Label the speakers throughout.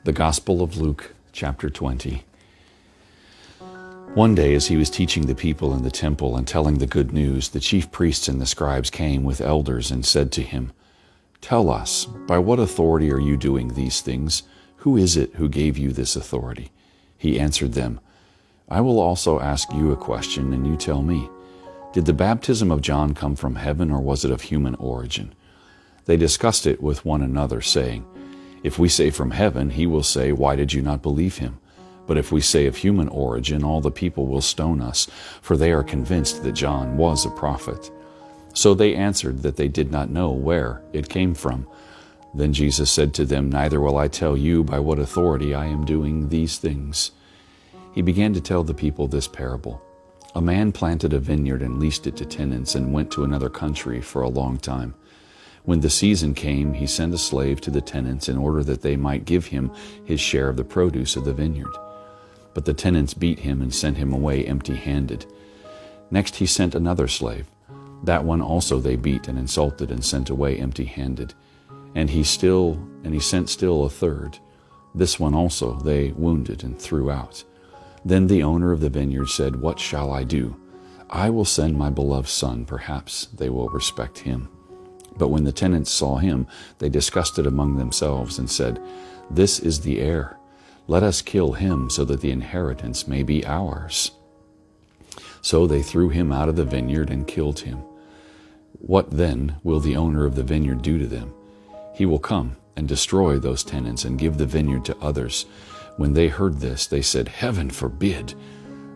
Speaker 1: The Gospel of Luke, chapter 20. One day, as he was teaching the people in the temple and telling the good news, the chief priests and the scribes came with elders and said to him, "Tell us, by what authority are you doing these things? Who is it who gave you this authority?" He answered them, "I will also ask you a question, and you tell me. Did the baptism of John come from heaven, or was it of human origin?" They discussed it with one another, saying, "If we say from heaven, he will say, 'Why did you not believe him?' But if we say of human origin, all the people will stone us, for they are convinced that John was a prophet." So they answered that they did not know where it came from. Then Jesus said to them, "Neither will I tell you by what authority I am doing these things." He began to tell the people this parable. A man planted a vineyard and leased it to tenants and went to another country for a long time. When the season came, he sent a slave to the tenants in order that they might give him his share of the produce of the vineyard. But the tenants beat him and sent him away empty-handed. Next he sent another slave. That one also they beat and insulted and sent away empty-handed. And he sent still a third. This one also they wounded and threw out. Then the owner of the vineyard said, "What shall I do? I will send my beloved son. Perhaps they will respect him." But when the tenants saw him, they discussed it among themselves and said, "This is the heir. Let us kill him so that the inheritance may be ours." So they threw him out of the vineyard and killed him. What then will the owner of the vineyard do to them? He will come and destroy those tenants and give the vineyard to others. When they heard this, they said, "Heaven forbid."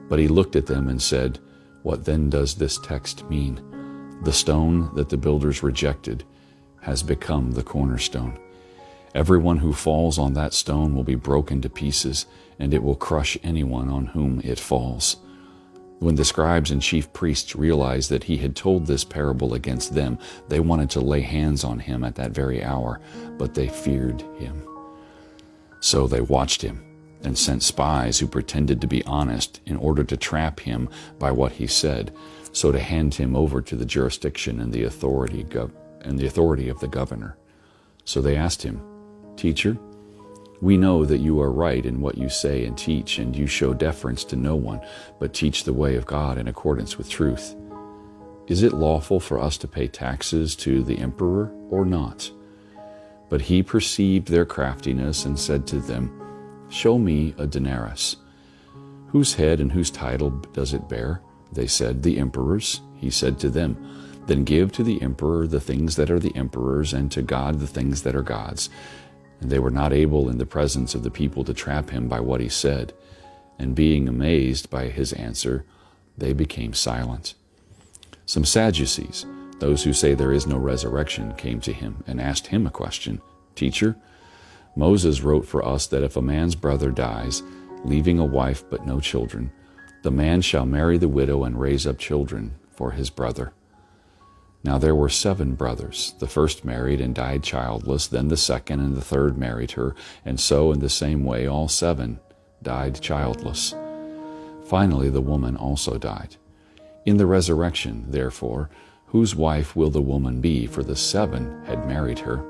Speaker 1: But he looked at them and said, "What then does this text mean? The stone that the builders rejected has become the cornerstone. Everyone who falls on that stone will be broken to pieces, and it will crush anyone on whom it falls." When the scribes and chief priests realized that he had told this parable against them, they wanted to lay hands on him at that very hour, but they feared him. So they watched him and sent spies who pretended to be honest in order to trap him by what he said, so to hand him over to the jurisdiction and the authority of the governor. So they asked him, "Teacher, we know that you are right in what you say and teach, and you show deference to no one, but teach the way of God in accordance with truth. Is it lawful for us to pay taxes to the emperor or not?" But he perceived their craftiness and said to them, "Show me a denarius. Whose head and whose title does it bear?" They said, "The emperor's." He said to them, "Then give to the emperor the things that are the emperor's, and to God the things that are God's." And they were not able in the presence of the people to trap him by what he said. And being amazed by his answer, they became silent. Some Sadducees, those who say there is no resurrection, came to him and asked him a question. "Teacher, Moses wrote for us that if a man's brother dies, leaving a wife but no children, the man shall marry the widow and raise up children for his brother. Now there were 7 brothers. The first married and died childless, then the second and the third married her, and so in the same way all 7 died childless. Finally the woman also died. In the resurrection, therefore, whose wife will the woman be, for the 7 had married her?"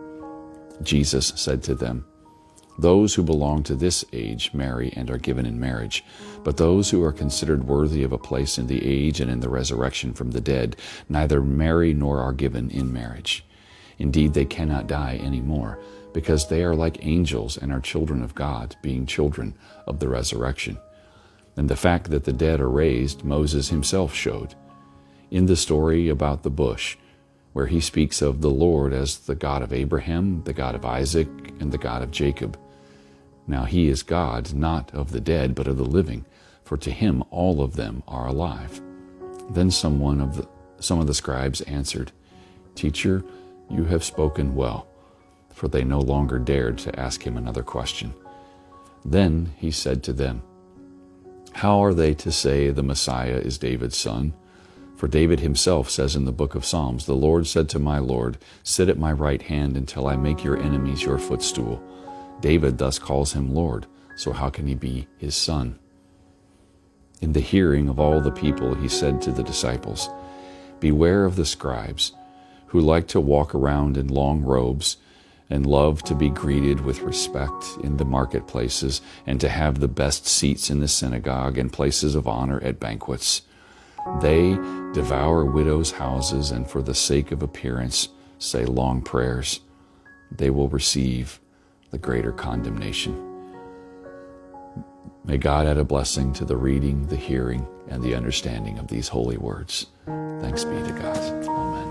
Speaker 1: Jesus said to them, "Those who belong to this age marry and are given in marriage, but those who are considered worthy of a place in the age and in the resurrection from the dead neither marry nor are given in marriage. Indeed, they cannot die any more, because they are like angels and are children of God, being children of the resurrection. And the fact that the dead are raised, Moses himself showed, in the story about the bush, where he speaks of the Lord as the God of Abraham, the God of Isaac, and the God of Jacob. Now he is God, not of the dead, but of the living, for to him all of them are alive." Then some of the scribes answered, "Teacher, you have spoken well," for they no longer dared to ask him another question. Then he said to them, "How are they to say the Messiah is David's son? For David himself says in the book of Psalms, 'The Lord said to my Lord, sit at my right hand until I make your enemies your footstool.' David thus calls him Lord, so how can he be his son?" In the hearing of all the people, he said to the disciples, "Beware of the scribes, who like to walk around in long robes and love to be greeted with respect in the marketplaces, and to have the best seats in the synagogue and places of honor at banquets. They devour widows' houses, and for the sake of appearance say long prayers. They will receive the greater condemnation. May God add a blessing to the reading, the hearing, and the understanding of these holy words. Thanks be to God. Amen.